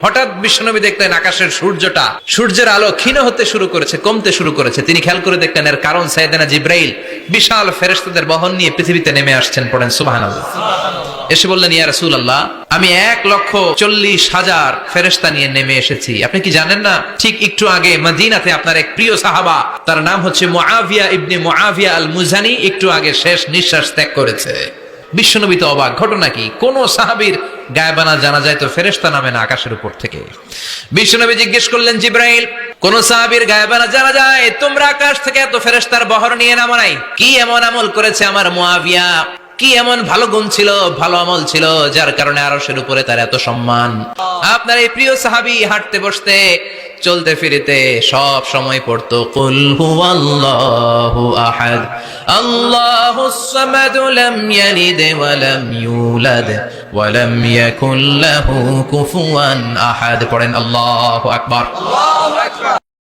হঠাৎ বিশ্বনবী দেখলেন আকাশের সূর্যের আলো ক্ষীণ হতে শুরু করেছে, কমতে শুরু করেছে। তিনি খেয়াল করে দেখলেন এর কারণ সাইয়েদনা জিব্রাইল বিশাল ফেরেশতাদের বহন নিয়ে পৃথিবীতে নেমে আসছেন। পড়েন সুবহানাল্লাহ। এসে বললেন, ইয়া রাসূলুল্লাহ, আমি 1,40,000 ফেরেশতা নিয়ে নেমে এসেছি। আপনি কি জানেন না, ঠিক একটু আগে মদিনাতে আপনার এক প্রিয় সাহাবা, তার নাম হচ্ছে মুআবিয়া ইবনে মুআবিয়া আল মুজানি, একটু আগে শেষ নিঃশ্বাস ত্যাগ করেছে। বিশ্বনবী তো অবাক, ঘটনা কি? কোন সাহাবীর গায়েবানা জানা যায় তো ফেরেশতা নামে না আকাশের উপর থেকে। বিশ্বনবী জিজ্ঞেস করলেন, জিব্রাইল, কোন সাহাবীর গায়েবানা জানা যায়? তোমরা আকাশ থেকে এত ফেরেশতার বহর নিয়ে নামো নাই? কি এমন আমল করেছে আমার মুআবিয়া? কি এমন ভালো গুণ ছিল, ভালো আমল ছিল, যার কারণে আরশের উপরে তার এত সম্মান? আপনার এই প্রিয় সাহাবী হাঁটতে বসতে চলতে ফিরিতে সব সময় পড়তো কুল হুয়াল্লাহু আহাদ আল্লাহুস সামাদ লাম ইয়ালিদ ওয়া লাম ইউলাদ ওয়া লাম ইয়াকুল লাহু কুফুয়ান আহাদ। পড়েন আল্লাহু আকবার।